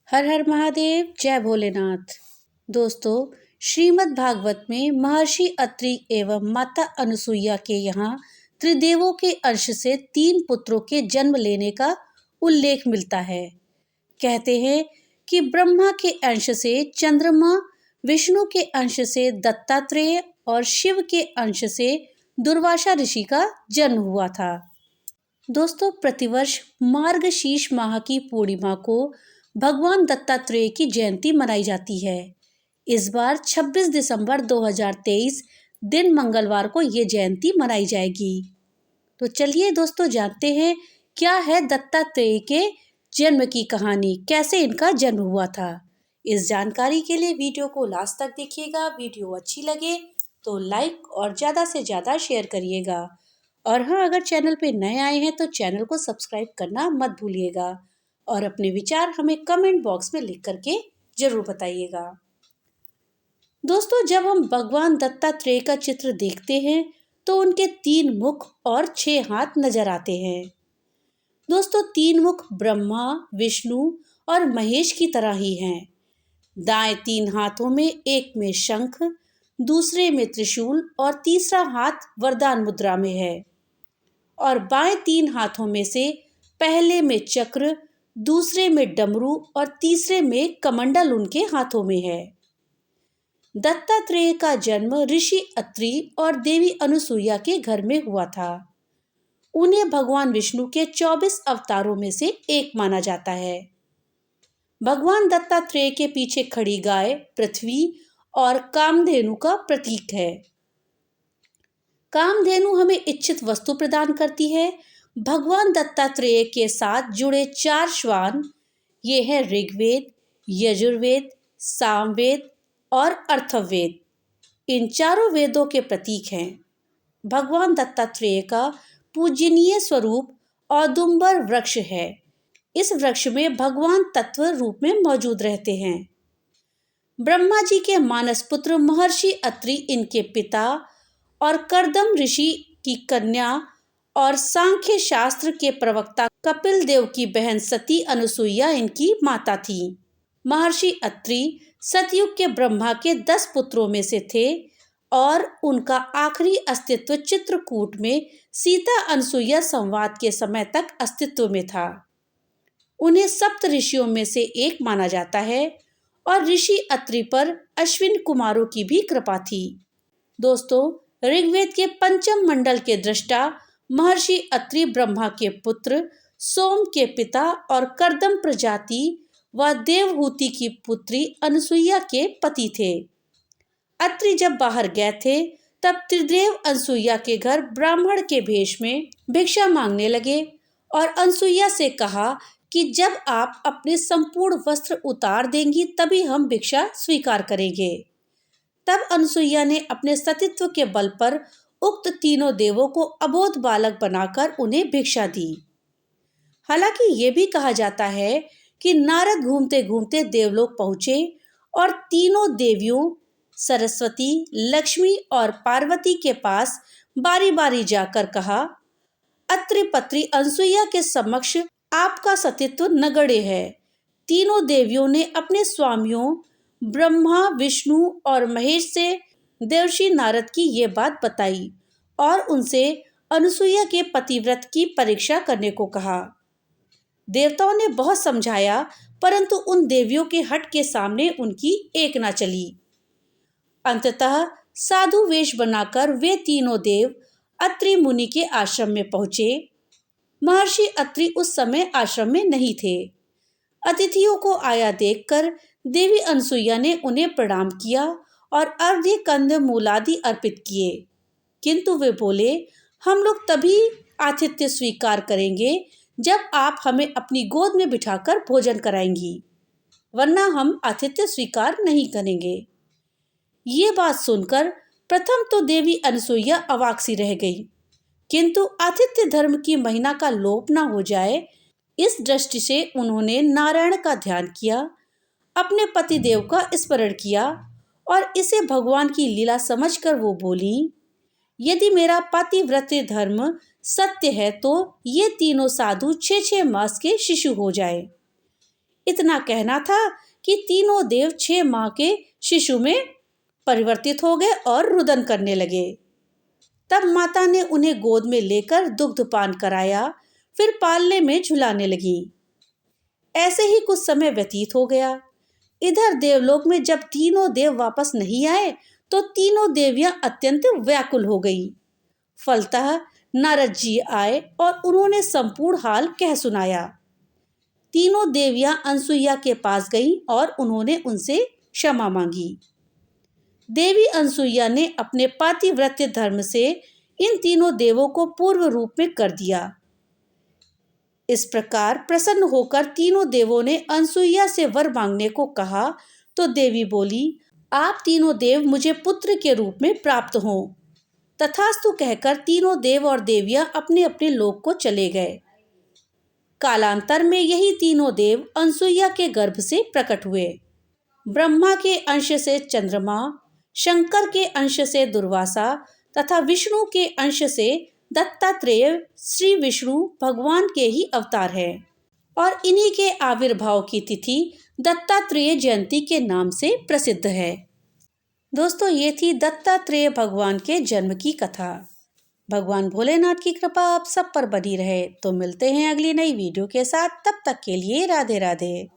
हर हर महादेव, जय भोलेनाथ। दोस्तों, श्रीमद् भागवत में महर्षि अत्रि एवं माता अनुसुईया के यहाँ त्रिदेवों के अंश से 3 पुत्रों के जन्म लेने का उल्लेख मिलता है। कहते हैं कि ब्रह्मा के अंश से चंद्रमा, विष्णु के अंश से दत्तात्रेय और शिव के अंश से दुर्वासा ऋषि का जन्म हुआ था। दोस्तों, प्रतिवर्ष मार्गशीर्ष माह की पूर्णिमा को भगवान दत्तात्रेय की जयंती मनाई जाती है। इस बार 26 दिसंबर 2023 दिन मंगलवार को ये जयंती मनाई जाएगी। तो चलिए दोस्तों, जानते हैं क्या है दत्तात्रेय के जन्म की कहानी, कैसे इनका जन्म हुआ था। इस जानकारी के लिए वीडियो को लास्ट तक देखिएगा। वीडियो अच्छी लगे तो लाइक और ज़्यादा से ज़्यादा शेयर करिएगा। और हाँ, अगर चैनल पे नए आए हैं तो चैनल को सब्सक्राइब करना मत भूलिएगा और अपने विचार हमें कमेंट बॉक्स में लिख करके जरूर बताइएगा। दोस्तों, जब हम भगवान दत्तात्रेय का चित्र देखते हैं तो उनके 3 मुख और 6 हाथ नजर आते हैं। दोस्तों, 3 मुख ब्रह्मा, विष्णु और महेश की तरह ही हैं। दाएं 3 हाथों में एक में शंख, दूसरे में त्रिशूल और तीसरा हाथ वरदान मुद्रा में है। और बाएं 3 हाथों में से पहले में चक्र, दूसरे में डमरू और तीसरे में कमंडल उनके हाथों में है। दत्तात्रेय का जन्म ऋषि अत्रि और देवी अनुसुईया के घर में हुआ था। उन्हें भगवान विष्णु के 24 अवतारों में से एक माना जाता है। भगवान दत्तात्रेय के पीछे खड़ी गाय पृथ्वी और कामधेनु का प्रतीक है। कामधेनु हमें इच्छित वस्तु प्रदान करती है। भगवान दत्तात्रेय के साथ जुड़े 4 श्वान, ये हैं ऋग्वेद, यजुर्वेद, सामवेद और अर्थववेद। इन चारों वेदों के प्रतीक हैं। भगवान दत्तात्रेय का पूजनीय स्वरूप औदुंबर वृक्ष है। इस वृक्ष में भगवान तत्व रूप में मौजूद रहते हैं। ब्रह्मा जी के मानस पुत्र महर्षि अत्रि इनके पिता और कर्दम ऋषि की कन्या और सांख्य शास्त्र के प्रवक्ता कपिल देव की बहन सती अनुसुईया इनकी माता थी। महर्षि अत्रि सतयुग के ब्रह्मा के 10 पुत्रों में से थे और उनका आखिरी अस्तित्व चित्रकूट में सीता अनुसुईया संवाद के समय तक अस्तित्व में था। उन्हें सप्त ऋषियों में से एक माना जाता है और ऋषि अत्रि पर अश्विन कुमारों की भी कृपा थी। दोस्तों, ऋग्वेद के पंचम मंडल के दृष्टा महर्षि अत्रि ब्रह्मा के पुत्र, सोम के पिता और कर्दम प्रजाति व देवहूति की पुत्री अनुसुईया के पति थे। अत्रि जब बाहर गए थे तब त्रिदेव अनुसुईया के घर ब्राह्मण के भेष में भिक्षा मांगने लगे और अनुसुईया से कहा कि जब आप अपने संपूर्ण वस्त्र उतार देंगी तभी हम भिक्षा स्वीकार करेंगे। तब अनुसुईया ने अपने सतीत्व के बल पर उक्त तीनों देवों को अबोध बालक बनाकर उन्हें भिक्षा दी। हालांकि ये भी कहा जाता है कि नारद घूमते घूमते देवलोक पहुंचे और तीनों देवियों सरस्वती, लक्ष्मी और पार्वती के पास बारी बारी जाकर कहा, अत्रि पत्नी अनुसुईया के समक्ष आपका सतीत्व नगण्य है। तीनों देवियों ने अपने स्वामियों ब्रह्मा, विष्णु और महेश से देवर्षि नारद की ये बात बताई और उनसे अनुसुईया के पतिव्रत की परीक्षा करने को कहा। देवताओं ने बहुत समझाया, परंतु उन देवियों के हठ के सामने उनकी एक ना चली। अंततः साधु वेश बनाकर वे तीनों देव अत्रि मुनि के आश्रम में पहुंचे। महर्षि अत्रि उस समय आश्रम में नहीं थे। अतिथियों को आया देखकर देवी अनुसुईया ने उन्हें प्रणाम किया और अर्घ्य, कंद, मूलादि अर्पित किए, किंतु वे बोले, हम लोग तभी आतिथ्य स्वीकार करेंगे जब आप हमें अपनी गोद में बिठाकर भोजन कराएंगी, वरना हम आतिथ्य स्वीकार नहीं करेंगे। ये बात सुनकर प्रथम तो देवी अनुसुईया अवाक सी रह गई, किंतु आतिथ्य धर्म की महिमा का लोप न हो जाए, इस दृष्टि से उन्होंने नारायण का ध्यान किया, अपने पति देव का स्मरण किया और इसे भगवान की लीला समझकर वो बोली, यदि मेरा पतिव्रत धर्म सत्य है तो ये तीनों साधु 6-6 मास के शिशु हो जाए। इतना कहना था कि तीनों देव 6 माह के शिशु में परिवर्तित हो गए और रुदन करने लगे। तब माता ने उन्हें गोद में लेकर दुग्धपान कराया, फिर पालने में झुलाने लगी। ऐसे ही कुछ समय व्यतीत हो गया। इधर देवलोक में जब तीनों देव वापस नहीं आए तो तीनों देवियां अत्यंत व्याकुल हो गईं। फलतः नारद जी आए और उन्होंने संपूर्ण हाल कह सुनाया। तीनों देवियां अनसुईया के पास गईं और उन्होंने उनसे क्षमा मांगी। देवी अनसुईया ने अपने पातिव्रत्य धर्म से इन तीनों देवों को पूर्व रूप में कर दिया। इस प्रकार प्रसन्न होकर तीनों देवों ने अनसुईया से वर मांगने को कहा तो देवी बोली, आप तीनों देव मुझे पुत्र के रूप में प्राप्त हों। तथास्तु कहकर तीनों देव और देवियां अपने अपने लोक को चले गए। कालांतर में यही तीनों देव अनसुईया के गर्भ से प्रकट हुए। ब्रह्मा के अंश से चंद्रमा, शंकर के अंश से दुर्वासा तथा विष्णु के अंश से दत्तात्रेय श्री विष्णु भगवान के ही अवतार है और इन्हीं के आविर्भाव की तिथि दत्तात्रेय जयंती के नाम से प्रसिद्ध है। दोस्तों, ये थी दत्तात्रेय भगवान के जन्म की कथा। भगवान भोलेनाथ की कृपा आप सब पर बनी रहे। तो मिलते हैं अगली नई वीडियो के साथ। तब तक के लिए राधे राधे।